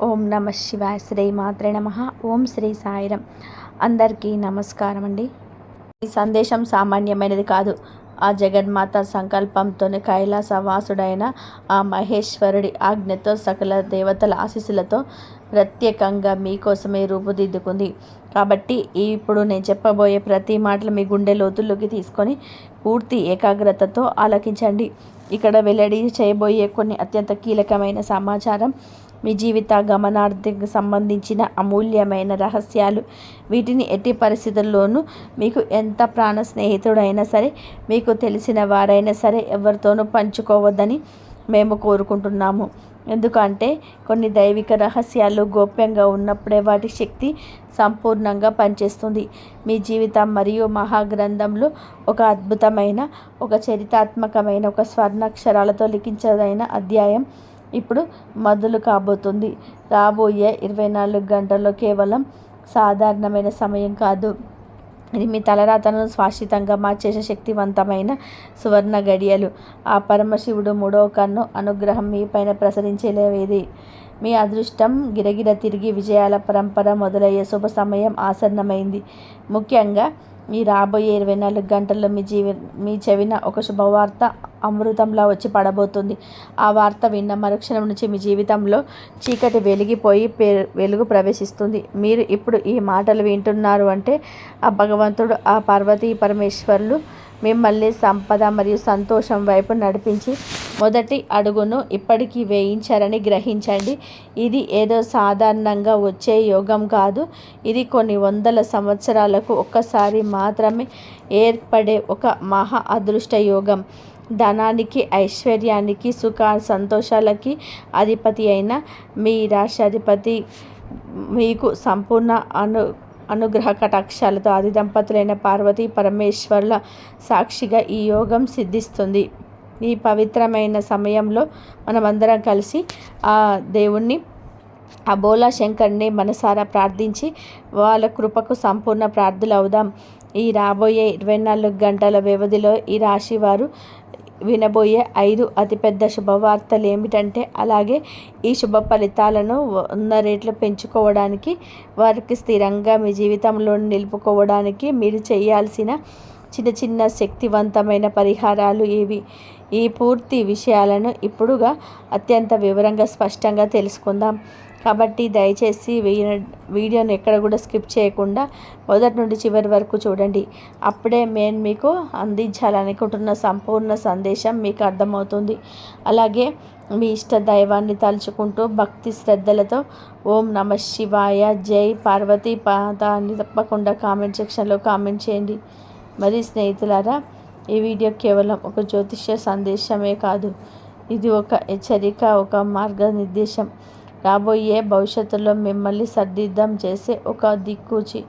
ఓం నమ శివాయ. శ్రీ మాత్రే నమ. ఓం శ్రీ సాయిరం. అందరికీ నమస్కారం అండి. ఈ సందేశం సామాన్యమైనది కాదు. ఆ జగన్మాత సంకల్పంతోనే కైలాసవాసుడైన ఆ మహేశ్వరుడి ఆజ్ఞతో సకల దేవతల ఆశీస్సులతో ప్రత్యేకంగా మీకోసమే రూపుదిద్దుకుంది. కాబట్టి ఇప్పుడు నేను చెప్పబోయే ప్రతి మాటలు మీ గుండె లోతుల్లోకి తీసుకొని పూర్తి ఏకాగ్రతతో ఆలకించండి. ఇక్కడ వెల్లడి చేయబోయే కొన్ని అత్యంత కీలకమైన సమాచారం మీ జీవిత గమనార్థకు సంబంధించిన అమూల్యమైన రహస్యాలు. వీటిని ఎట్టి పరిస్థితుల్లోనూ మీకు ఎంత ప్రాణ స్నేహితుడైనా సరే, మీకు తెలిసిన వారైనా సరే ఎవరితోనూ పంచుకోవద్దని మేము కోరుకుంటున్నాము. ఎందుకంటే కొన్ని దైవిక రహస్యాలు గోప్యంగా ఉన్నప్పుడే వాటి శక్తి సంపూర్ణంగా పనిచేస్తుంది. మీ జీవితం మరియు మహాగ్రంథంలో ఒక అద్భుతమైన, ఒక చరిత్రాత్మకమైన, ఒక స్వర్ణాక్షరాలతో లిఖించదైన అధ్యాయం ఇప్పుడు మొదలు కాబోతుంది. రాబోయే 24 గంటల్లో కేవలం సాధారణమైన సమయం కాదు. ఇది మీ తలరాతను శాశ్వతంగా మార్చేసే శక్తివంతమైన సువర్ణ గడియలు. ఆ పరమశివుడు మూడవ కన్ను అనుగ్రహం మీపైన ప్రసరించేది. మీ అదృష్టం గిరగిర తిరిగి విజయాల పరంపర మొదలయ్యే శుభ సమయం ఆసన్నమైంది. ముఖ్యంగా ఈ రాబోయే 24 గంటల్లో మీ చెవిన ఒక శుభవార్త అమృతంలా వచ్చి పడబోతుంది. ఆ వార్త విన్న మరుక్షణం నుంచి మీ జీవితంలో చీకటి వెలిగిపోయి వెలుగు ప్రవేశిస్తుంది. మీరు ఇప్పుడు ఈ మాటలు వింటున్నారు అంటే ఆ భగవంతుడు, ఆ పార్వతీ పరమేశ్వరులు మిమ్మల్ని సంపద మరియు సంతోషం వైపు నడిపించి మొదటి అడుగును ఇప్పటికీ వేయించారని గ్రహించండి. ఇది ఏదో సాధారణంగా వచ్చే యోగం కాదు. ఇది కొన్ని వందల సంవత్సరాలకు ఒక్కసారి మాత్రమే ఏర్పడే ఒక మహా అదృష్ట యోగం. ధనానికి, ఐశ్వర్యానికి, సుఖ సంతోషాలకి అధిపతి అయిన మీ రాష్ట్రాధిపతి మీకు సంపూర్ణ అనుగ్రహ కటాక్షాలతో ఆది దంపతులైన పార్వతీ పరమేశ్వర్ల సాక్షిగా ఈ యోగం సిద్ధిస్తుంది. ఈ పవిత్రమైన సమయంలో మనమందరం కలిసి ఆ దేవుణ్ణి, ఆ బోలా శంకర్ని మనసారా ప్రార్థించి వాళ్ళ కృపకు సంపూర్ణ ప్రార్థులు అవుదాం. ఈ రాబోయే 24 గంటల వ్యవధిలో ఈ రాశి వారు వినబోయే 5 అతిపెద్ద శుభవార్తలు ఏమిటంటే, అలాగే ఈ శుభ ఫలితాలను 100 రెట్లు పెంచుకోవడానికి, వారికి స్థిరంగా మీ జీవితంలో నిలుపుకోవడానికి మీరు చేయాల్సిన చిన్న చిన్న శక్తివంతమైన పరిహారాలు ఇవి. ఈ పూర్తి విషయాలను ఇప్పుడుగా అత్యంత వివరంగా స్పష్టంగా తెలుసుకుందాం. కాబట్టి దయచేసి వీడియోని ఎక్కడ కూడా స్కిప్ చేయకుండా మొదటి నుండి చివరి వరకు చూడండి. అప్పుడే నేను మీకు అందించాలనుకుంటున్న సంపూర్ణ సందేశం మీకు అర్థమవుతుంది. అలాగే మీ ఇష్ట దైవాన్ని తలుచుకుంటూ భక్తి శ్రద్ధలతో ఓం నమ శివాయ, జై పార్వతీ పాత అని తప్పకుండా కామెంట్ సెక్షన్లో కామెంట్ చేయండి. మరి స్నేహితులారా, ఈ వీడియో కేవలం ఒక జ్యోతిష్య సందేశమే కాదు. ఇది ఒక హెచ్చరిక, ఒక మార్గనిర్దేశం. రాబోయే భవిష్యత్తులో మిమ్మల్ని సర్దిద్దం చేసే ఒక దిక్కుచి.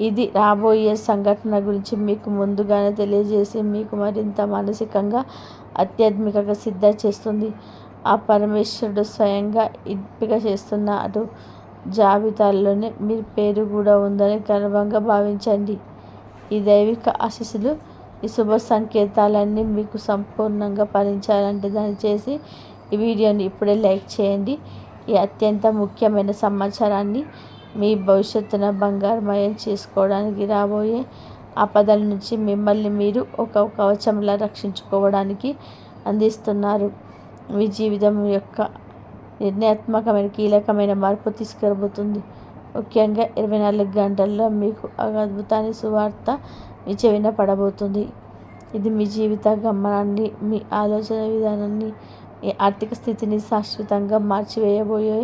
ఇది రాబోయే సంఘటన గురించి మీకు ముందుగానే తెలియజేసి మీకు మరింత మానసికంగా, ఆధ్యాత్మికంగా సిద్ధ చేస్తుంది. ఆ పరమేశ్వరుడు స్వయంగా ఎంపిక చేస్తున్న అటు జాబితాల్లోనే మీ పేరు కూడా ఉందని గర్వంగా భావించండి. ఈ దైవిక ఆశీస్సులు, ఈ శుభ సంకేతాలన్నీ మీకు సంపూర్ణంగా ఫలించాలంటే దయచేసి ఈ వీడియోని ఇప్పుడే లైక్ చేయండి. ఈ అత్యంత ముఖ్యమైన సమాచారాన్ని మీ భవిష్యత్తున బంగారమయం చేసుకోవడానికి, రాబోయే ఆపదల నుంచి మిమ్మల్ని మీరు ఒక కవచంలా రక్షించుకోవడానికి అందిస్తున్నారు. మీ జీవితం యొక్క నిర్ణయాత్మకమైన, కీలకమైన మార్పు తీసుకురాబోతుంది. ముఖ్యంగా 24 గంటల్లో మీకు అద్భుతాన్ని సువార్త మీ చెవిన పడబోతుంది. ఇది మీ జీవిత గమనాన్ని, మీ ఆలోచన విధానాన్ని, మీ ఆర్థిక స్థితిని శాశ్వతంగా మార్చివేయబోయే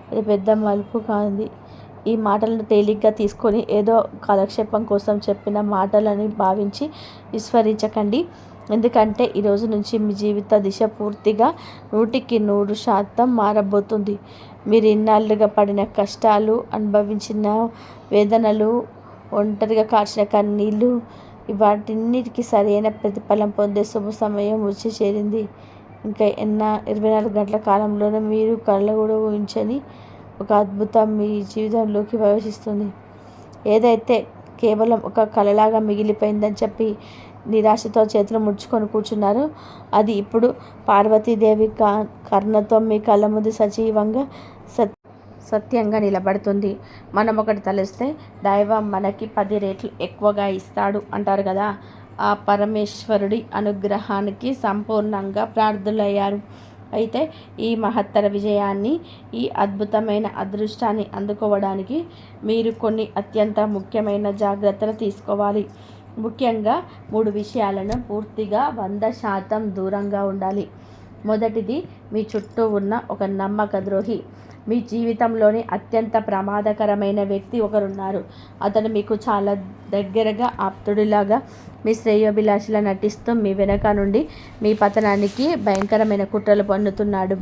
అది పెద్ద మలుపు కాంది. ఈ మాటలను తేలిగ్గా తీసుకొని ఏదో కాలక్షేపం కోసం చెప్పిన మాటలని భావించి విస్మరించకండి. ఎందుకంటే ఈరోజు నుంచి మీ జీవిత దిశ పూర్తిగా 100% మారబోతుంది. మీరు ఇన్నాళ్ళుగా పడిన కష్టాలు, అనుభవించిన వేదనలు, ఒంటరిగా కార్చిన కన్నీళ్ళు, వాటిన్నిటికీ సరైన ప్రతిఫలం పొందే శుభ సమయం వచ్చి చేరింది. ఇంకా 24 గంటల కాలంలోనే మీరు కళ్ళ కూడా ఊహించని ఒక అద్భుతం మీ జీవితంలోకి ప్రవేశిస్తుంది. ఏదైతే కేవలం ఒక కలలాగా మిగిలిపోయిందని చెప్పి నిరాశతో చేతులు ముడుచుకొని కూర్చున్నారో, అది ఇప్పుడు పార్వతీదేవి కర్ణతో మీ కళ్ళ ముందు సజీవంగా సత్యంగా నిలబడుతుంది. మనం ఒకటి తలిస్తే దైవం మనకి 10 రెట్లు ఎక్కువగా ఇస్తాడు అంటారు కదా. ఆ పరమేశ్వరుడి అనుగ్రహానికి సంపూర్ణంగా ప్రార్థులయ్యారు. అయితే ఈ మహత్తర విజయాన్ని, ఈ అద్భుతమైన అదృష్టాన్ని అందుకోవడానికి మీరు కొన్ని అత్యంత ముఖ్యమైన జాగ్రత్తలు తీసుకోవాలి. ముఖ్యంగా 3 విషయాలను పూర్తిగా 100% దూరంగా ఉండాలి. మొదటిది, మీ చుట్టూ ఉన్న ఒక నమ్మక ద్రోహి. మీ జీవితంలోని అత్యంత ప్రమాదకరమైన వ్యక్తి ఒకరున్నారు. అతను మీకు చాలా దగ్గరగా ఆప్తుడిలాగా, మీ శ్రేయోభిలాషిలా నటిస్తూ మీ వెనక నుండి మీ పతనానికి భయంకరమైన కుట్రలు పన్నుతున్నాడు.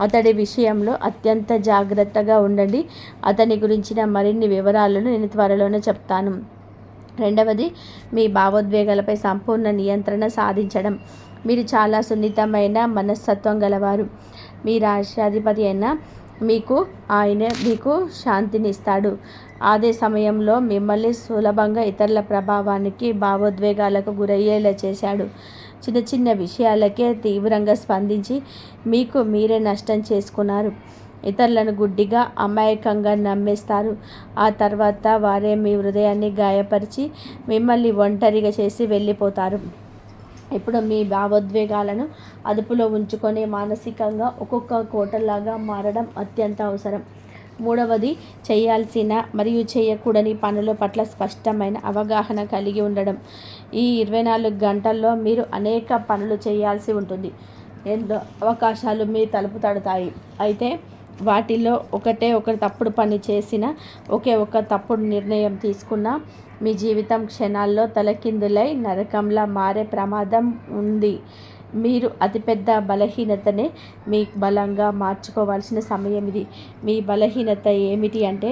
అతడి విషయంలో అత్యంత జాగ్రత్తగా ఉండండి. అతని గురించిన మరిన్ని వివరాలను నేను త్వరలోనే చెప్తాను. రెండవది, మీ భావోద్వేగాలపై సంపూర్ణ నియంత్రణ సాధించడం. మీరు చాలా సున్నితమైన మనస్తత్వం గలవారు. మీ రాష్ట్రాధిపతి అయిన ఆయన మీకు శాంతినిస్తాడు. అదే సమయంలో మిమ్మల్ని సులభంగా ఇతరుల ప్రభావానికి, భావోద్వేగాలకు గురయ్యేలా చేశాడు. చిన్న చిన్న విషయాలకే తీవ్రంగా స్పందించి మీకు మీరే నష్టం చేసుకున్నారు. ఇతరులను గుడ్డిగా, అమాయకంగా నమ్మేస్తారు. ఆ తర్వాత వారే మీ హృదయాన్ని గాయపరిచి మిమ్మల్ని ఒంటరిగా చేసి వెళ్ళిపోతారు. ఇప్పుడు మీ భావోద్వేగాలను అదుపులో ఉంచుకొని మానసికంగా ఒక్కొక్క కోటలాగా మారడం అత్యంత అవసరం. మూడవది, చేయాల్సిన మరియు చేయకూడని పనుల పట్ల స్పష్టమైన అవగాహన కలిగి ఉండడం. ఈ 24 గంటల్లో మీరు అనేక పనులు చేయాల్సి ఉంటుంది. ఎన్నో అవకాశాలు మీ తలుపు తడతాయి. అయితే వాటిలో ఒక తప్పుడు పని చేసిన, ఒక తప్పుడు నిర్ణయం తీసుకున్నా మీ జీవితం క్షణాల్లో తలకిందులై నరకంలా మారే ప్రమాదం ఉంది. మీరు అతిపెద్ద బలహీనతనే మీ బలంగా మార్చుకోవాల్సిన సమయం ఇది. మీ బలహీనత ఏమిటి అంటే,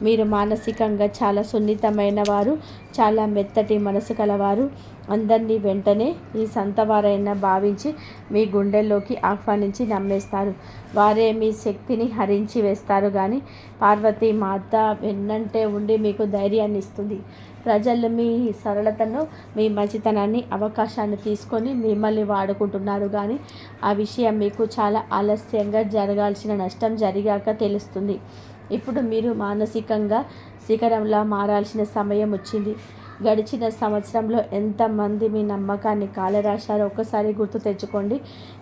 మీరు మానసికంగా చాలా సున్నితమైన వారు, చాలా మెత్తటి మనసు కలవారు. అందరినీ వెంటనే ఈ సంతవారైనా భావించి మీ గుండెల్లోకి ఆహ్వానించి నమ్మేస్తారు. వారే మీ శక్తిని హరించి వేస్తారు. కానీ పార్వతీ మాత వెన్నంటే ఉండి మీకు ధైర్యాన్ని ఇస్తుంది. ప్రజలు మీ సరళతను, మీ మంచితనాన్ని అవకాశాన్ని తీసుకొని మిమ్మల్ని వాడుకుంటున్నారు. కానీ ఆ విషయం మీకు చాలా ఆలస్యంగా జరగాల్సిన నష్టం జరిగాక తెలుస్తుంది. ఇప్పుడు మీరు మానసికంగా శిఖరంలా మారాల్సిన సమయం వచ్చింది. గడిచిన సంవత్సరంలో ఎంతమంది మీ నమ్మకాన్ని కాలరాశారో ఒక్కసారి గుర్తు తెచ్చుకోండి.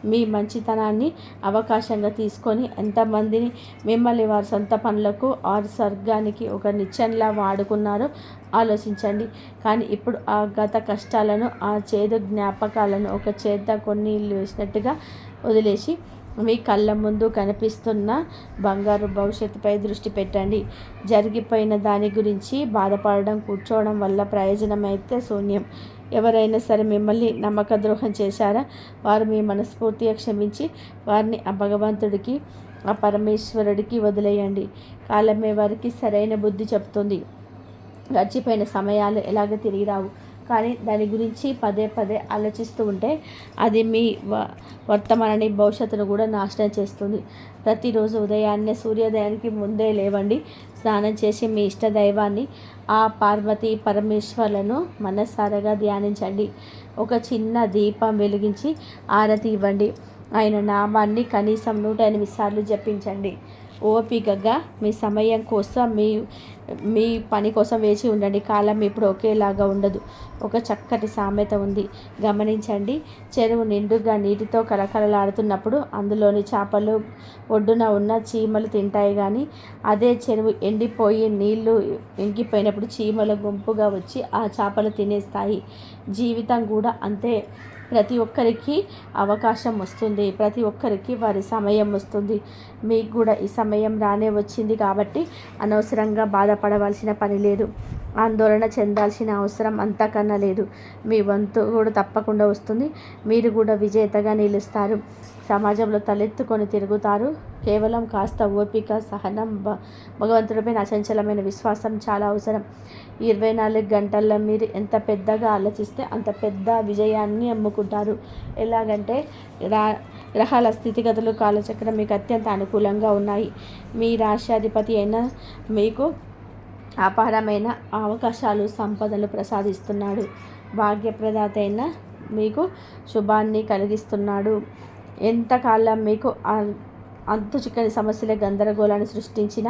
మీ మంచితనాన్ని అవకాశంగా తీసుకొని ఎంతమందిని మిమ్మల్ని వారి సొంత పనులకు స్వర్గానికి ఒక నిచ్చెనలా వాడుకున్నారో ఆలోచించండి. కానీ ఇప్పుడు ఆ గత కష్టాలను, ఆ చేదు జ్ఞాపకాలను ఒక చేత కొన్ని వేసినట్టుగా వదిలేసి మీ కళ్ళ ముందు కనిపిస్తున్న బంగారు భవిష్యత్తుపై దృష్టి పెట్టండి. జరిగిపోయిన దాని గురించి బాధపడడం, కూర్చోవడం వల్ల ప్రయోజనం అయితే శూన్యం. ఎవరైనా సరే మిమ్మల్ని నమ్మక ద్రోహం చేశారా? వారు మీ మనస్ఫూర్తిగా క్షమించి వారిని ఆ భగవంతుడికి, ఆ పరమేశ్వరుడికి వదిలేయండి. కాలమే వారికి సరైన బుద్ధి చెప్తుంది. గడిచిపోయిన సమయాలు ఎలాగ తిరిగి రావు. కానీ దాని గురించి పదే పదే ఆలోచిస్తూ ఉంటే అది మీ వర్తమానాన్ని, భవిష్యత్తును కూడా నాశనం చేస్తుంది. ప్రతిరోజు ఉదయాన్నే సూర్యోదయానికి ముందే లేవండి. స్నానం చేసి మీ ఇష్ట దైవాన్ని, ఆ పార్వతీ పరమేశ్వర్లను మనసారాగా ధ్యానించండి. ఒక చిన్న దీపం వెలిగించి ఆరతి ఇవ్వండి. ఆయన నామాన్ని కనీసం 108 సార్లు జపించండి. ఓపికగా మీ సమయం కోసం, మీ పని కోసం వేచి ఉండండి. కాలం ఇప్పుడు ఒకేలాగా ఉండదు. ఒక చక్కటి సామెత ఉంది, గమనించండి. చెరువు నిండుగా నీటితో కలకలలాడుతున్నప్పుడు అందులోని చేపలు ఒడ్డున ఉన్న చీమలు తింటాయి. కానీ అదే చెరువు ఎండిపోయి నీళ్లు ఇంకిపోయినప్పుడు చీమల గుంపుగా వచ్చి ఆ చేపలు తినేస్తాయి. జీవితం కూడా అంతే. ప్రతి ఒక్కరికి అవకాశం వస్తుంది. ప్రతి ఒక్కరికి వారి సమయం వస్తుంది. మీకు కూడా ఈ సమయం రానే వచ్చింది. కాబట్టి అనవసరంగా బాధపడవలసిన పని లేదు. ఆందోళన చెందాల్సిన అవసరం అంతకన్నా లేదు. మీ వంతు కూడా తప్పకుండా వస్తుంది. మీరు కూడా విజేతగా నిలుస్తారు. సమాజంలో తలెత్తుకొని తిరుగుతారు. కేవలం కాస్త ఓపిక, సహనం, భగవంతుడిపైన అచంచలమైన విశ్వాసం చాలా అవసరం. 24 గంటల్లో మీరు ఎంత పెద్దగా ఆలోచిస్తే అంత పెద్ద విజయాన్ని అమ్ముకుంటారు. ఎలాగంటే గ్రహాల స్థితిగతులు, కాలచక్రం మీకు అత్యంత అనుకూలంగా ఉన్నాయి. మీ రాష్ట్రాధిపతి అయిన మీకు అపారమైన అవకాశాలు, సంపదలు ప్రసాదిస్తున్నాడు. భాగ్యప్రదాత అయిన మీకు శుభాన్ని కలిగిస్తున్నాడు. ఎంతకాలం మీకు అంతు చిక్కని సమస్యలే గందరగోళాన్ని సృష్టించిన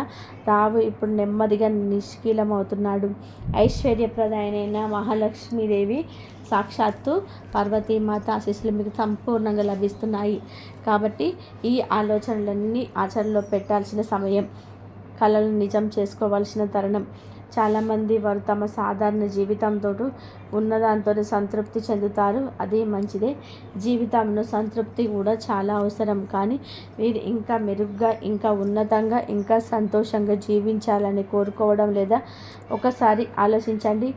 రావు ఇప్పుడు నెమ్మదిగా నిష్కీలమవుతున్నాడు. ఐశ్వర్యప్రదాయనైన మహాలక్ష్మీదేవి సాక్షాత్తు పార్వతీమాత ఆశీస్సులు మీకు సంపూర్ణంగా లభిస్తున్నాయి. కాబట్టి ఈ ఆలోచనలన్నీ ఆచరణలో పెట్టాల్సిన సమయం, కలలను నిజం చేసుకోవాల్సిన తరుణం. చాలామంది వారు తమ సాధారణ జీవితంతో ఉన్నదాంతో సంతృప్తి చెందుతారు. అది మంచిదే. జీవితంలో సంతృప్తి కూడా చాలా అవసరం. కానీ మీరు ఇంకా మెరుగ్గా, ఇంకా ఉన్నతంగా, ఇంకా సంతోషంగా జీవించాలని కోరుకోవడం లేదా? ఒకసారి ఆలోచించండి.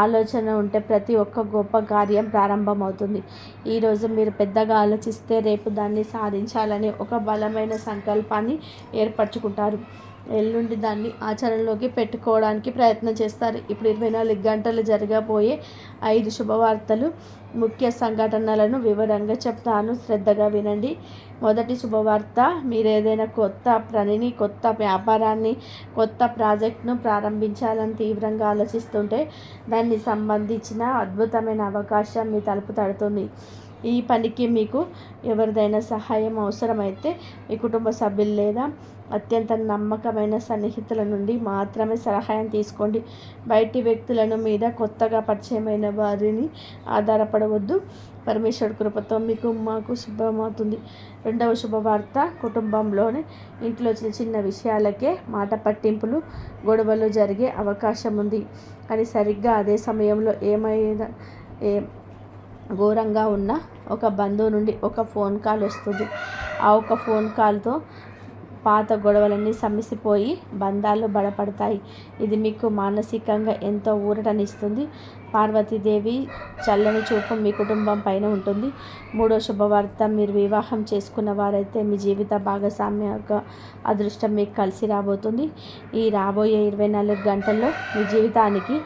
ఆలోచన ఉంటే ప్రతి ఒక్క గొప్ప కార్యం ప్రారంభమవుతుంది. ఈరోజు మీరు పెద్దగా ఆలోచిస్తే రేపు దాన్ని సాధించాలని ఒక బలమైన సంకల్పాన్ని ఏర్పరచుకుంటారు. ఎల్లుండి దాన్ని ఆచరణలోకి పెట్టుకోవడానికి ప్రయత్నం చేస్తారు. ఇప్పుడు 24 గంటలు జరగబోయే 5 శుభవార్తలు, ముఖ్య సంఘటనలను వివరంగా చెప్తాను. శ్రద్ధగా వినండి. మొదటి శుభవార్త, మీరు ఏదైనా కొత్త పనిని, కొత్త వ్యాపారాన్ని, కొత్త ప్రాజెక్ట్ను ప్రారంభించాలని తీవ్రంగా ఆలోచిస్తుంటే దానికి సంబంధించిన అద్భుతమైన అవకాశం మీ తలుపు తడుతుంది. ఈ పనికి మీకు ఎవరిదైనా సహాయం అవసరమైతే మీ కుటుంబ సభ్యులు లేదా అత్యంత నమ్మకమైన సన్నిహితుల నుండి మాత్రమే సహాయం తీసుకోండి. బయటి వ్యక్తులను మీద కొత్తగా పరిచయమైన వారిని ఆధారపడవద్దు. పరమేశ్వరుడి కృపతో మాకు శుభమవుతుంది. రెండవ శుభవార్త, కుటుంబంలోని ఇంట్లో చిన్న చిన్న విషయాలకే మాట పట్టింపులు, గొడవలు జరిగే అవకాశం ఉంది. కానీ సరిగ్గా అదే సమయంలో ఏమైనా ఘోరంగా ఉన్న ఒక బంధువు నుండి ఒక ఫోన్ కాల్ వస్తుంది. ఆ ఒక ఫోన్ కాల్తో పాత గొడవలన్నీ సమసిపోయి బంధాలు బలపడతాయి. ఇది మీకు మానసికంగా ఎంతో ఊరటనిస్తుంది. పార్వతీదేవి చల్లని చూపు మీ కుటుంబం పైన ఉంటుంది. మూడో శుభవార్త, మీరు వివాహం చేసుకున్న వారైతే మీ జీవిత భాగస్వామ్య అదృష్టం మీకు కలిసి రాబోతుంది. ఈ రాబోయే 24 గంటల్లో మీ జీవితానికి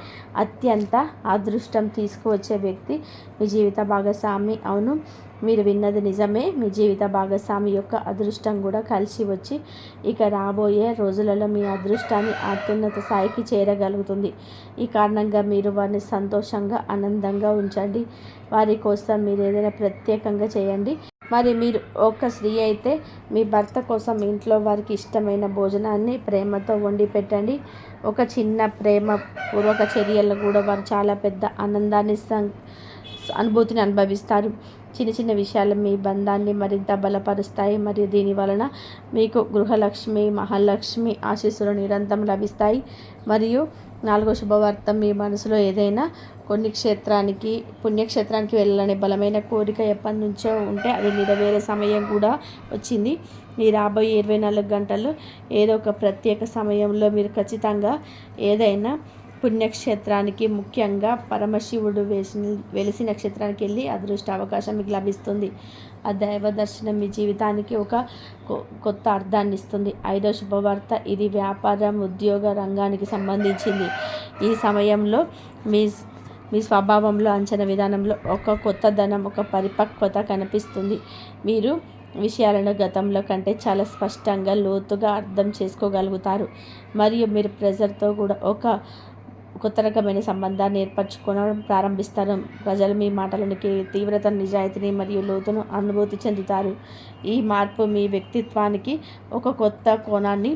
అత్యంత అదృష్టం తీసుకువచ్చే వ్యక్తి మీ జీవిత భాగస్వామి. అవును, మీరు విన్నది నిజమే. మీ జీవిత భాగస్వామి యొక్క అదృష్టం కూడా కలిసి వచ్చి ఇక రాబోయే రోజులలో మీ అదృష్టాన్ని అత్యున్నత స్థాయికి చేరగలుగుతుంది. ఈ కారణంగా మీరు వారిని సంతోషంగా, ఆనందంగా ఉంచండి. వారి కోసం మీరు ఏదైనా ప్రత్యేకంగా చేయండి. మరి మీరు ఒక స్త్రీ అయితే మీ భర్త కోసం ఇంట్లో వారికి ఇష్టమైన భోజనాన్ని ప్రేమతో వండి పెట్టండి. ఒక చిన్న ప్రేమపూర్వక చర్యలు కూడా వారు చాలా పెద్ద ఆనందాన్ని, అనుభూతిని అనుభవిస్తారు. చిన్న చిన్న విషయాలు మీ బంధాన్ని మరింత బలపరుస్తాయి. మరియు దీని వలన మీకు గృహలక్ష్మి, మహాలక్ష్మి ఆశీస్సులు నిరంతరం లభిస్తాయి. మరియు నాలుగో శుభవార్త, మీ మనసులో ఏదైనా పుణ్యక్షేత్రానికి వెళ్ళాలనే బలమైన కోరిక ఎప్పటి నుంచో ఉంటే అది నెరవేరే సమయం కూడా వచ్చింది. ఈ రాబోయే 24 గంటల్లో ఏదో ఒక ప్రత్యేక సమయంలో మీరు ఖచ్చితంగా ఏదైనా పుణ్యక్షేత్రానికి, ముఖ్యంగా పరమశివుడు వెలిసిన క్షేత్రానికి వెళ్ళి అదృష్ట అవకాశం మీకు లభిస్తుంది. ఆ దైవ దర్శనం మీ జీవితానికి ఒక కొత్త అర్థాన్ని ఇస్తుంది. ఐదో శుభవార్త, ఇది వ్యాపారం, ఉద్యోగ రంగానికి సంబంధించింది. ఈ సమయంలో మీ స్వభావంలో, అంచనా విధానంలో ఒక కొత్త ధనం, ఒక పరిపక్వత కనిపిస్తుంది. మీరు విషయాలను గతంలో కంటే చాలా స్పష్టంగా, లోతుగా అర్థం చేసుకోగలుగుతారు. మరియు మీరు ప్రెజర్తో కూడా ఒక కొత్త రకమైన సంబంధాన్ని ఏర్పరచుకోవడం ప్రారంభిస్తారు. ప్రజలు మీ మాటలకి తీవ్రత, నిజాయితీని మరియు లోతును అనుభూతి చెందుతారు. ఈ మార్పు మీ వ్యక్తిత్వానికి ఒక కొత్త కోణాన్ని,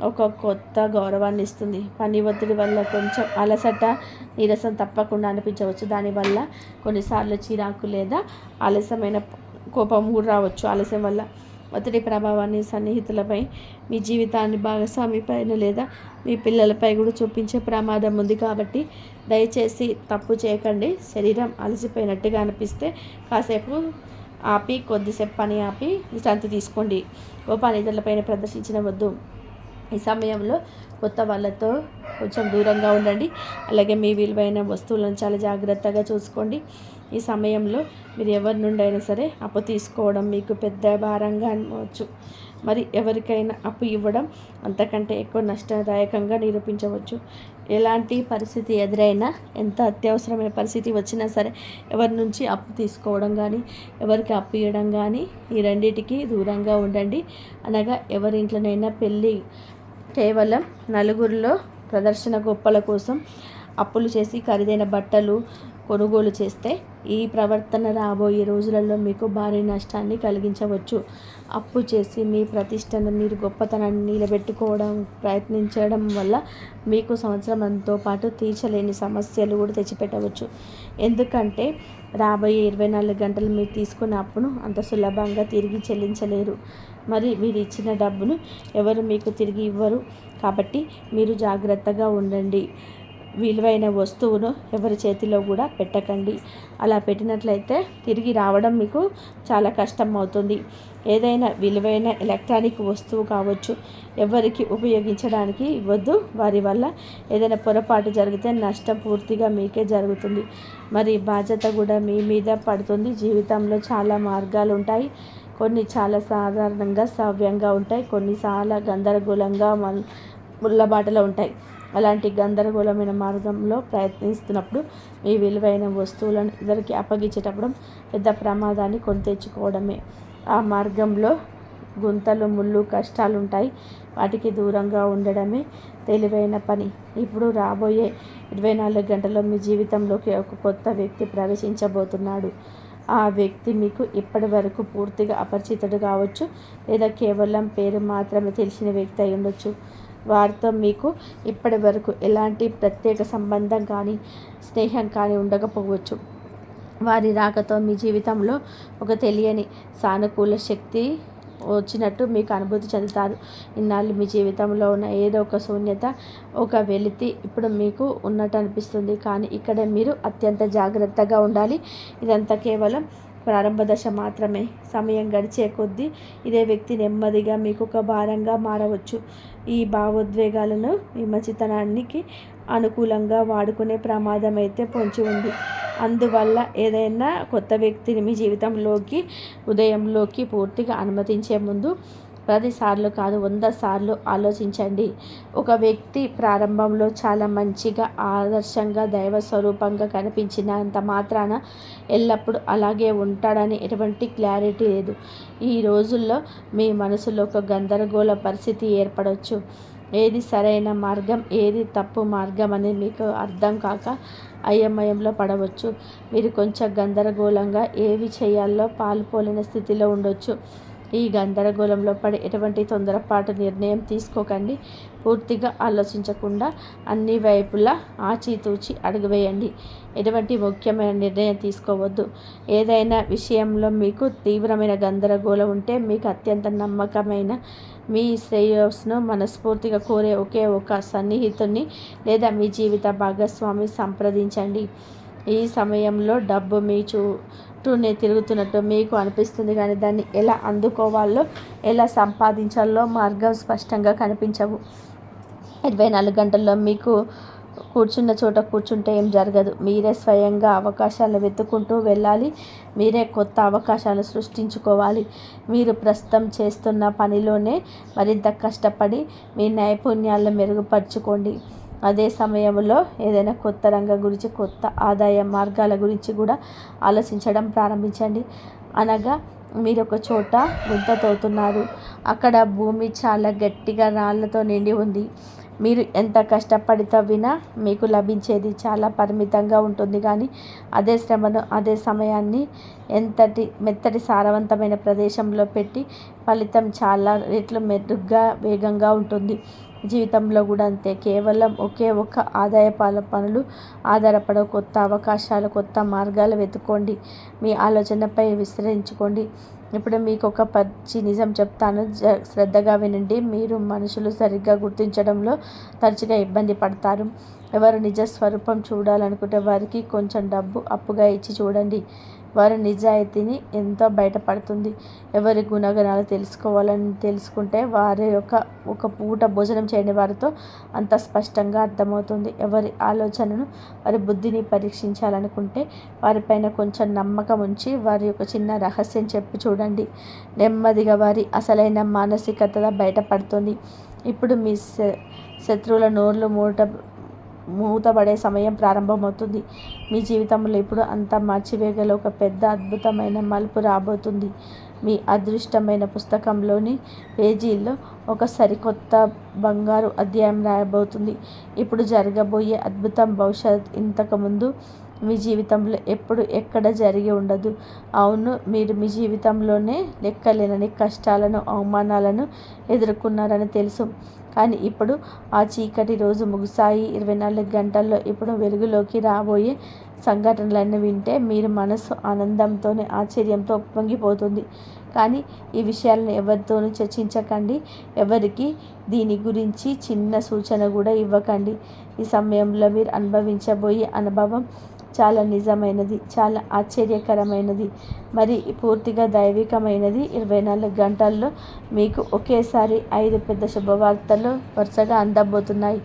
ఒక కొత్త గౌరవాన్ని ఇస్తుంది. పని ఒత్తిడి వల్ల కొంచెం అలసట, నీరసం తప్పకుండా అనిపించవచ్చు. దానివల్ల కొన్నిసార్లు చిరాకు లేదా ఆలస్యమైన కోపం కూడా రావచ్చు. ఆలస్యం వల్ల ఒత్తిడి ప్రభావాన్ని సన్నిహితులపై, మీ జీవితాన్ని భాగస్వామి పైన లేదా మీ పిల్లలపై కూడా చూపించే ప్రమాదం ఉంది. కాబట్టి దయచేసి తప్పు చేయకండి. శరీరం అలసిపోయినట్టుగా అనిపిస్తే కాసేపు ఆపి, కొద్దిసేపు పని ఆపి విశ్రాంతి తీసుకోండి. కోపాన్ని ఇతరులపైన ప్రదర్శించవద్దు. ఈ సమయంలో కొత్త వాళ్ళతో కొంచెం దూరంగా ఉండండి. అలాగే మీ విలువైన వస్తువులను చాలా జాగ్రత్తగా చూసుకోండి. ఈ సమయంలో మీరు ఎవరి నుండి అయినా సరే అప్పు తీసుకోవడం మీకు పెద్ద భారంగా అనిపించవచ్చు. మరి ఎవరికైనా అప్పు ఇవ్వడం అంతకంటే ఎక్కువ నష్టదాయకంగా నిరూపించవచ్చు. ఎలాంటి పరిస్థితి ఎదురైనా, ఎంత అత్యవసరమైన పరిస్థితి వచ్చినా సరే ఎవరి నుంచి అప్పు తీసుకోవడం కానీ, ఎవరికి అప్పు ఇవ్వడం కానీ, ఈ రెండింటికి దూరంగా ఉండండి. అనగా ఎవరింట్లోనైనా పెళ్ళి కేవలం నలుగురిలో ప్రదర్శన గొప్పల కోసం అప్పులు చేసి ఖరీదైన బట్టలు, కొనుగోలు చేస్తే ఈ ప్రవర్తన రాబోయే రోజులలో మీకు భారీ నష్టాన్ని కలిగించవచ్చు. అప్పు చేసి మీ ప్రతిష్టను, మీరు గొప్పతనాన్ని నిలబెట్టుకోవడం ప్రయత్నించడం వల్ల మీకు సంవత్సరంతో పాటు తీర్చలేని సమస్యలు కూడా తెచ్చిపెట్టవచ్చు. ఎందుకంటే రాబోయే 24 గంటలు మీరు తీసుకున్న అప్పును అంత సులభంగా తిరిగి చెల్లించలేరు. మరి మీరు ఇచ్చిన డబ్బును ఎవరు మీకు తిరిగి ఇవ్వరు. కాబట్టి మీరు జాగ్రత్తగా ఉండండి. విలువైన వస్తువును ఎవరి చేతిలో కూడా పెట్టకండి. అలా పెట్టినట్లయితే తిరిగి రావడం మీకు చాలా కష్టం అవుతుంది. ఏదైనా విలువైన ఎలక్ట్రానిక్ వస్తువు కావచ్చు, ఎవరికి ఉపయోగించడానికి ఇవ్వద్దు. వారి వల్ల ఏదైనా పొరపాటు జరిగితే నష్టం పూర్తిగా మీకే జరుగుతుంది. మరి బాధ్యత కూడా మీ మీద పడుతుంది. జీవితంలో చాలా మార్గాలు ఉంటాయి. కొన్ని చాలా సాధారణంగా సవ్యంగా ఉంటాయి, కొన్ని చాలా గందరగోళంగా ముళ్ళబాటలో ఉంటాయి. అలాంటి గందరగోళమైన మార్గంలో ప్రయత్నిస్తున్నప్పుడు మీ విలువైన వస్తువులను ఇద్దరికి అప్పగించేటప్పుడు పెద్ద ప్రమాదాన్ని కొని తెచ్చుకోవడమే. ఆ మార్గంలో గుంతలు, ముళ్ళు, కష్టాలు ఉంటాయి. వాటికి దూరంగా ఉండడమే తెలివైన పని. ఇప్పుడు రాబోయే 24 గంటల్లో మీ జీవితంలోకి ఒక కొత్త వ్యక్తి ప్రవేశించబోతున్నాడు. ఆ వ్యక్తి మీకు ఇప్పటి వరకు పూర్తిగా అపరిచితుడు కావచ్చు, లేదా కేవలం పేరు మాత్రమే తెలిసిన వ్యక్తి అయి ఉండొచ్చు. వారితో మీకు ఇప్పటి వరకు ఎలాంటి ప్రత్యేక సంబంధం కానీ, స్నేహం కానీ ఉండకపోవచ్చు. వారి రాకతో మీ జీవితంలో ఒక తెలియని సానుకూల శక్తి వచ్చినట్టు మీకు అనుభూతి చెందుతారు. ఇన్నాళ్ళు మీ జీవితంలో ఉన్న ఏదో ఒక శూన్యత, ఒక వెలితి ఇప్పుడు మీకు ఉన్నట్టు అనిపిస్తుంది. కానీ ఇక్కడ మీరు అత్యంత జాగ్రత్తగా ఉండాలి. ఇదంతా కేవలం ప్రారంభ దశ మాత్రమే. సమయం గడిచే కొద్దీ ఇదే వ్యక్తి నెమ్మదిగా మీకు ఒక భారంగా మారవచ్చు. ఈ భావోద్వేగాలను మీ మంచితనానికి అనుకూలంగా వాడుకునే ప్రమాదం అయితే పొంచి ఉంది. అందువల్ల ఏదైనా కొత్త వ్యక్తిని మీ జీవితంలోకి, ఉదయంలోకి పూర్తిగా అనుమతించే ముందు 10 సార్లు కాదు 100 సార్లు ఆలోచించండి. ఒక వ్యక్తి ప్రారంభంలో చాలా మంచిగా, ఆదర్శంగా, దైవ స్వరూపంగా కనిపించినంత మాత్రాన ఎల్లప్పుడూ అలాగే ఉంటాడని ఎటువంటి క్లారిటీ లేదు. ఈ రోజుల్లో మీ మనసులో ఒక గందరగోళ పరిస్థితి ఏర్పడవచ్చు. ఏది సరైన మార్గం, ఏది తప్పు మార్గం అనేది మీకు అర్థం కాక అయోమయంలో పడవచ్చు. మీరు కొంచెం గందరగోళంగా ఏవి చేయాలో పాలుపోలేని స్థితిలో ఉండొచ్చు. ఈ గందరగోళంలో పడి ఎటువంటి తొందరపాటు నిర్ణయం తీసుకోకండి. పూర్తిగా ఆలోచించకుండా అన్ని వైపులా ఆచితూచి అడుగు వేయండి. ఎటువంటి ముఖ్యమైన నిర్ణయం తీసుకోవద్దు. ఏదైనా విషయంలో మీకు తీవ్రమైన గందరగోళం ఉంటే మీకు అత్యంత నమ్మకమైన, మీ శ్రేయస్సును మనస్ఫూర్తిగా కోరే ఒకే ఒక సన్నిహితుని లేదా మీ జీవిత భాగస్వామి సంప్రదించండి. ఈ సమయంలో డబ్బు మీ చుట్టూనే తిరుగుతున్నట్టు మీకు అనిపిస్తుంది, కానీ దాన్ని ఎలా అందుకోవాలో, ఎలా సంపాదించాలో మార్గం స్పష్టంగా కనిపించవు. 24 గంటల్లో మీకు కూర్చున్న చోట కూర్చుంటే ఏం జరగదు. మీరే స్వయంగా అవకాశాలను వెతుక్కుంటూ వెళ్ళాలి. మీరే కొత్త అవకాశాలు సృష్టించుకోవాలి. మీరు ప్రస్తుతం చేస్తున్న పనిలోనే మరింత కష్టపడి మీ నైపుణ్యాలను మెరుగుపరుచుకోండి. అదే సమయంలో ఏదైనా కొత్త రంగం గురించి, కొత్త ఆదాయ మార్గాల గురించి కూడా ఆలోచించడం ప్రారంభించండి. అనగా మీరు ఒక చోట గుంత తవ్వుతున్నారు. అక్కడ భూమి చాలా గట్టిగా రాళ్లతో నిండి ఉంది. మీరు ఎంత కష్టపడి తవ్వినా మీకు లభించేది చాలా పరిమితంగా ఉంటుంది. కానీ అదే శ్రమను, అదే సమయాన్ని మెత్తటి సారవంతమైన ప్రదేశంలో పెట్టి ఫలితం చాలా రెట్లు మెరుగ్గా, వేగంగా ఉంటుంది. జీవితంలో కూడా అంతే. కేవలం ఒకే ఒక ఆదాయ పనులు ఆధారపడే కొత్త అవకాశాలు, కొత్త మార్గాలు వెతుక్కోండి. మీ ఆలోచనపై విస్తరించుకోండి. ఇప్పుడు మీకు ఒక పచ్చి నిజం చెప్తాను, శ్రద్ధగా వినండి. మీరు మనుషులు సరిగ్గా గుర్తించడంలో తరచుగా ఇబ్బంది పడతారు. ఎవరు నిజ స్వరూపం చూడాలనుకుంటే వారికి కొంచెం డబ్బు అప్పుగా ఇచ్చి చూడండి. వారి నిజాయితీని ఎంతో బయటపడుతుంది. ఎవరి గుణగణాలు తెలుసుకుంటే వారి ఒక పూట భోజనం చేయని వారితో అంత స్పష్టంగా అర్థమవుతుంది. ఎవరి ఆలోచనను, వారి బుద్ధిని పరీక్షించాలనుకుంటే వారిపైన కొంచెం నమ్మకం ఉంచి వారి యొక్క చిన్న రహస్యం చెప్పి చూడండి. నెమ్మదిగా వారి అసలైన మానసికత బయటపడుతుంది. ఇప్పుడు మీ శత్రువుల నోర్లు మూతపడే సమయం ప్రారంభమవుతుంది. మీ జీవితంలో ఇప్పుడు అంతా మార్చివేయగల ఒక పెద్ద అద్భుతమైన మలుపు రాబోతుంది. మీ అదృష్టమైన పుస్తకంలోని పేజీల్లో ఒక సరికొత్త బంగారు అధ్యాయం రాయబోతుంది. ఇప్పుడు జరగబోయే అద్భుతం బహుశా ఇంతకుముందు మీ జీవితంలో ఎప్పుడు ఎక్కడ జరిగి ఉండదు. అవును, మీరు మీ జీవితంలోనే లెక్కలేనని కష్టాలను, అవమానాలను ఎదుర్కొన్నారని తెలుసు. కానీ ఇప్పుడు ఆ చీకటి రోజు ముగిసాయి. 24 గంటల్లో ఇప్పుడు వెలుగులోకి రాబోయే సంఘటనలన్నీ వింటే మీరు మనసు ఆనందంతోనే, ఆశ్చర్యంతో ఉప్పొంగిపోతుంది. కానీ ఈ విషయాలను ఎవరితోనూ చర్చించకండి. ఎవరికి దీని గురించి చిన్న సూచన కూడా ఇవ్వకండి. ఈ సమయంలో మీరు అనుభవించబోయే అనుభవం చాలా నిజమైనది, చాలా ఆశ్చర్యకరమైనది, మరి పూర్తిగా దైవికమైనది. 24 గంటల్లో మీకు ఒకేసారి 5 పెద్ద శుభవార్తలు వరుసగా అందబోతున్నాయి.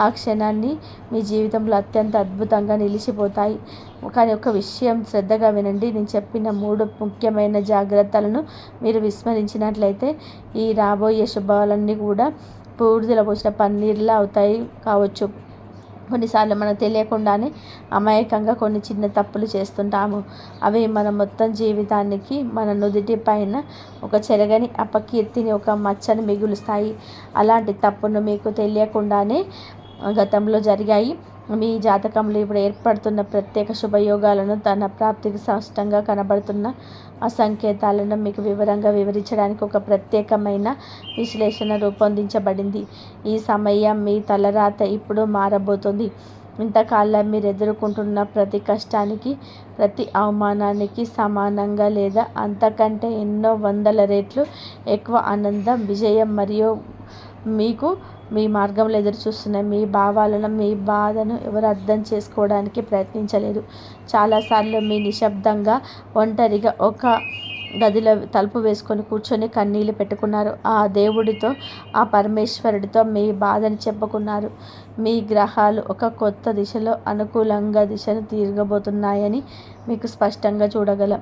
ఆ క్షణాన్ని మీ జీవితంలో అత్యంత అద్భుతంగా నిలిచిపోతాయి. కానీ ఒక విషయం శ్రద్ధగా వినండి. నేను చెప్పిన 3 ముఖ్యమైన జాగ్రత్తలను మీరు విస్మరించినట్లయితే ఈ రాబోయే శుభాలన్నీ కూడా బూడిదలో పోసిన పన్నీర్లా అవుతాయి కావచ్చు. కొన్నిసార్లు మనకు తెలియకుండానే అమాయకంగా కొన్ని చిన్న తప్పులు చేస్తుంటాము. అవి మన మొత్తం జీవితానికి, మన నుదుటి పైన ఒక చెరగని అపకీర్తిని, ఒక మచ్చని మిగులుస్తాయి. అలాంటి తప్పును మీకు తెలియకుండానే గతంలో జరిగాయి. మీ జాతకంలో ఇప్పుడు ఏర్పడుతున్న ప్రత్యేక శుభయోగాలను, తన ప్రాప్తికి స్పష్టంగా కనబడుతున్న ఆ సంకేతాలను మీకు వివరంగా వివరించడానికి ఒక ప్రత్యేకమైన విశ్లేషణ రూపొందించబడింది. ఈ సమయం మీ తలరాత ఇప్పుడు మారబోతుంది. ఇంతకాలం మీరు ఎదుర్కొంటున్న ప్రతి కష్టానికి, ప్రతి అవమానానికి సమానంగా లేదా అంతకంటే ఎన్నో వందల రెట్లు ఎక్కువ ఆనందం, విజయం మరియు మీకు మీ మార్గంలో ఎదురుచూస్తున్న మీ భావాలను, మీ బాధను ఎవరు అర్థం చేసుకోవడానికి ప్రయత్నించలేదు. చాలాసార్లు మీ నిశ్శబ్దంగా, ఒంటరిగా ఒక గదిలో తలుపు వేసుకొని కూర్చొని కన్నీళ్ళు పెట్టుకున్నారు. ఆ దేవుడితో, ఆ పరమేశ్వరుడితో మీ బాధను చెప్పుకున్నారు. మీ గ్రహాలు ఒక కొత్త దిశలో అనుకూలంగా దిశను తిరగబోతున్నాయని మీకు స్పష్టంగా చూడగలం.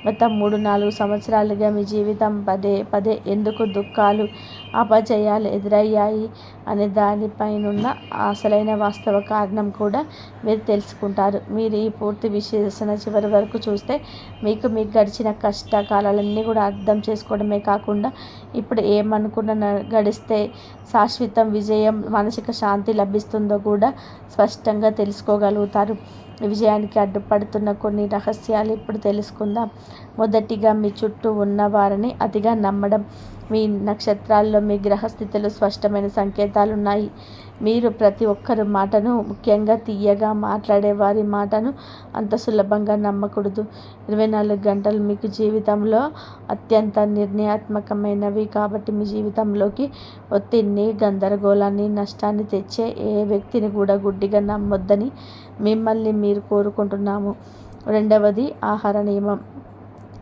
గత 3-4 సంవత్సరాలుగా మీ జీవితం పదే పదే ఎందుకు దుఃఖాలు, అపజయాలు ఎదురయ్యాయి అనే దానిపైనున్న అసలైన వాస్తవ కారణం కూడా మీరు తెలుసుకుంటారు. మీరు ఈ పూర్తి విశ్లేషణ చివరి వరకు చూస్తే మీకు గడిచిన కష్టకాలాలన్నీ కూడా అర్థం చేసుకోవడమే కాకుండా ఇప్పుడు ఏమనుకున్న గడిస్తే శాశ్వతం విజయం, మానసిక శాంతి లభిస్తుందో కూడా స్పష్టంగా తెలుసుకోగలుగుతారు. విజయానికి అడ్డుపడుతున్న కొన్ని రహస్యాలు ఇప్పుడు తెలుసుకుందాం. మొదటిగా, మీ చుట్టూ ఉన్న వారిని అతిగా నమ్మడం. మీ నక్షత్రాల్లో, మీ గ్రహస్థితిలో స్పష్టమైన సంకేతాలున్నాయి. మీరు ప్రతి ఒక్కరి మాటను, ముఖ్యంగా తీయగా మాట్లాడే వారి మాటను అంత సులభంగా నమ్మకూడదు. 24 గంటలు మీకు జీవితంలో అత్యంత నిర్ణయాత్మకమైనవి కాబట్టి మీ జీవితంలోకి ఒత్తిడిని, గందరగోళాన్ని, నష్టాన్ని తెచ్చే ఏ వ్యక్తిని కూడా గుడ్డిగా నమ్మొద్దని మిమ్మల్ని మీరు కోరుకుంటున్నాము. రెండవది, ఆహార నియమం.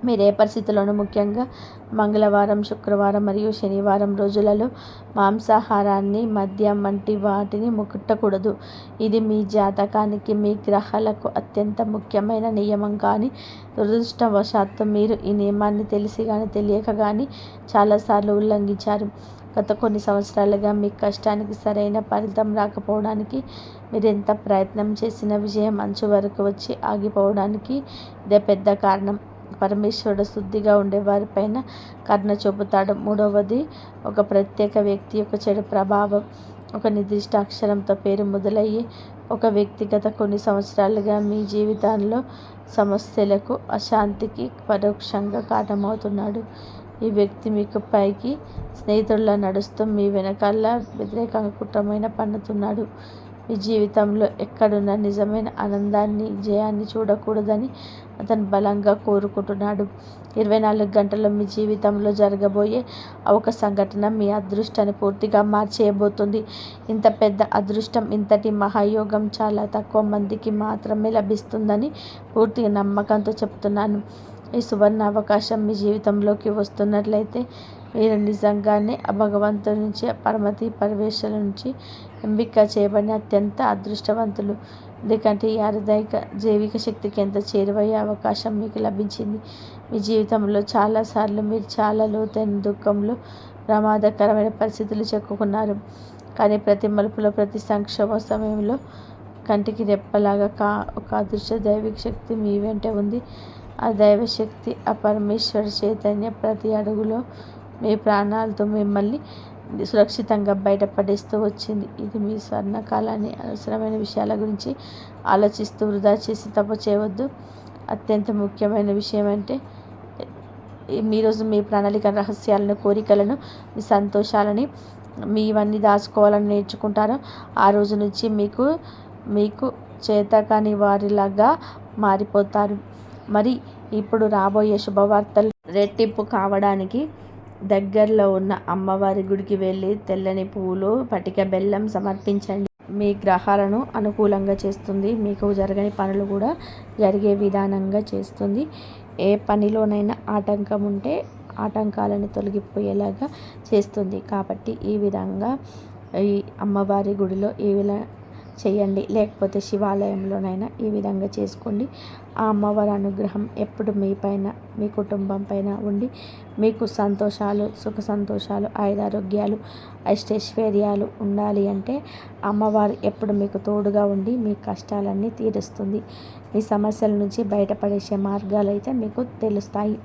మీరు ఏ పరిస్థితుల్లోనూ, ముఖ్యంగా మంగళవారం, శుక్రవారం మరియు శనివారం రోజులలో మాంసాహారాన్ని, మద్యం వంటి వాటిని ముట్టకూడదు. ఇది మీ జాతకానికి, మీ గ్రహాలకు అత్యంత ముఖ్యమైన నియమం. కానీ దురదృష్టవశాత్తు మీరు ఈ నియమాన్ని తెలిసి కానీ తెలియక కానీ చాలాసార్లు ఉల్లంఘించారు. గత కొన్ని సంవత్సరాలుగా మీ కష్టానికి సరైన ఫలితం రాకపోవడానికి, మీరు ఎంత ప్రయత్నం చేసినా విజయం అంచు వరకు వచ్చి ఆగిపోవడానికి ఇదే పెద్ద కారణం. పరమేశ్వరుడు శుద్ధిగా ఉండేవారిపైన కరుణ చూపుతాడు. మూడవది, ఒక ప్రత్యేక వ్యక్తి యొక్క చెడు ప్రభావం. ఒక నిర్దిష్ట అక్షరంతో పేరు మొదలయ్యే ఒక వ్యక్తి గత కొన్ని సంవత్సరాలుగా మీ జీవితంలో సమస్యలకు, అశాంతికి పరోక్షంగా కారణమవుతున్నాడు. ఈ వ్యక్తి మీకు పైకి స్నేహితుడిలా నడుస్తూ మీ వెనకాల వ్యతిరేకంగా కుట్రమైన పన్నుతున్నాడు. మీ జీవితంలో ఎక్కడున్న నిజమైన ఆనందాన్ని, జయాన్ని చూడకూడదని అతను బలంగా కోరుకుంటున్నాడు. 24 గంటల్లో మీ జీవితంలో జరగబోయే ఒక సంఘటన మీ అదృష్టాన్ని పూర్తిగా మార్చేయబోతుంది. ఇంత పెద్ద అదృష్టం, ఇంతటి మహాయోగం చాలా తక్కువ మందికి మాత్రమే లభిస్తుందని పూర్తిగా నమ్మకంతో చెప్తున్నాను. ఈ సువర్ణ అవకాశం మీ జీవితంలోకి వస్తున్నట్లయితే మీరు నిజంగానే ఆ భగవంతుడి నుంచి, పరమతి పరమేశ్వరు నుంచి ఎంపిక చేయబడిన అత్యంత అదృష్టవంతులు. ఎందుకంటే ఈ అరుదైన జైవిక శక్తికి ఎంత చేరువయ్యే అవకాశం మీకు లభించింది. మీ జీవితంలో చాలాసార్లు మీరు చాలా లోతైన దుఃఖంలో, ప్రమాదకరమైన పరిస్థితులు చెక్కుకున్నారు. కానీ ప్రతి మలుపులో, ప్రతి సంక్షోభ సమయంలో కంటికి రెప్పలాగా ఒక అదృశ్య దైవిక శక్తి మీ వెంట ఉంది. ఆ దైవశక్తి, ఆ పరమేశ్వర చైతన్య ప్రతి అడుగులో మీ ప్రాణాలతో మిమ్మల్ని సురక్షితంగా బయటపడేస్తూ వచ్చింది. ఇది మీ స్వర్ణకాలాన్ని అవసరమైన విషయాల గురించి ఆలోచిస్తూ వృధా చేసి తప్పు చేయవద్దు. అత్యంత ముఖ్యమైన విషయం అంటే ఈరోజు మీ ప్రణాళిక రహస్యాలను, కోరికలను, మీ సంతోషాలని ఇవన్నీ దాచుకోవాలని నేర్చుకుంటారో ఆ రోజు నుంచి మీకు చేతకాని వారిలాగా మారిపోతారు. మరి ఇప్పుడు రాబోయే శుభవార్తలు రెట్టింపు కావడానికి దగ్గరలో ఉన్న అమ్మవారి గుడికి వెళ్ళి తెల్లని పువ్వులు, పటిక బెల్లం సమర్పించండి. మీ గ్రహాలను అనుకూలంగా చేస్తుంది. మీకు జరగని పనులు కూడా జరిగే విధానంగా చేస్తుంది. ఏ పనిలోనైనా ఆటంకం ఉంటే ఆటంకాలను తొలగిపోయేలాగా చేస్తుంది. కాబట్టి ఈ విధంగా ఈ అమ్మవారి గుడిలో చేయండి, లేకపోతే శివాలయంలోనైనా ఈ విధంగా చేసుకోండి. ఆ అమ్మవారి అనుగ్రహం ఎప్పుడు మీపైన, మీ కుటుంబం పైన ఉండి మీకు సంతోషాలు, సుఖ సంతోషాలు, ఆయురారోగ్యాలు, అష్టైశ్వర్యాలు ఉండాలి అంటే అమ్మవారు ఎప్పుడు మీకు తోడుగా ఉండి మీ కష్టాలన్నీ తీరుస్తుంది. మీ సమస్యల నుంచి బయటపడేసే మార్గాలు అయితే మీకు తెలుస్తాయి.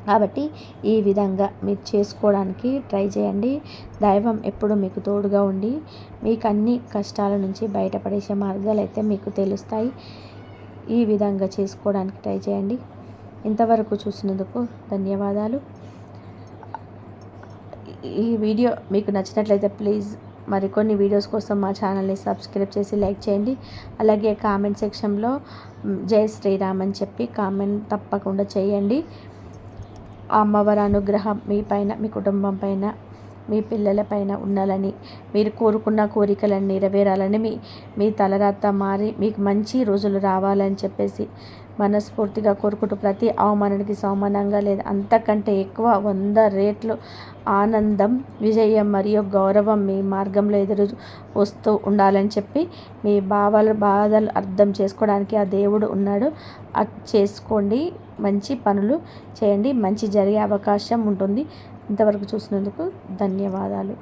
కాబట్టి ఈ విధంగా మీరు చేసుకోవడానికి ట్రై చేయండి. దైవం ఎప్పుడు మీకు తోడుగా ఉండి మీకు అన్ని కష్టాల నుంచి బయటపడేసే మార్గాలు అయితే మీకు తెలుస్తాయి. ఈ విధంగా చేసుకోవడానికి ట్రై చేయండి. ఇంతవరకు చూసినందుకు ధన్యవాదాలు. ఈ వీడియో మీకు నచ్చినట్లయితే ప్లీజ్ మరికొన్ని వీడియోస్ కోసం మా ఛానల్ని సబ్స్క్రైబ్ చేసి లైక్ చేయండి. అలాగే కామెంట్ సెక్షన్లో జై శ్రీరామ్ అని చెప్పి కామెంట్ తప్పకుండా చేయండి. ఆ అమ్మవారి అనుగ్రహం మీ పైన, మీ కుటుంబం పైన, మీ పిల్లల పైన ఉండాలని, మీరు కోరుకున్న కోరికలను నెరవేరాలని, మీ తలరాత మారి మీకు మంచి రోజులు రావాలని చెప్పేసి మనస్ఫూర్తిగా కోరుకుంటూ ప్రతి అవమానానికి సమానంగా లేదా అంతకంటే ఎక్కువ 100 రెట్లు ఆనందం, విజయం మరియు గౌరవం మీ మార్గంలో ఎదురు వస్తూ ఉండాలని చెప్పి మీ బాధలు అర్థం చేసుకోవడానికి ఆ దేవుడు ఉన్నాడు. అది చేసుకోండి, మంచి పనులు చేయండి, మంచి జరిగే అవకాశం ఉంటుంది. ఇంతవరకు చూసినందుకు ధన్యవాదాలు.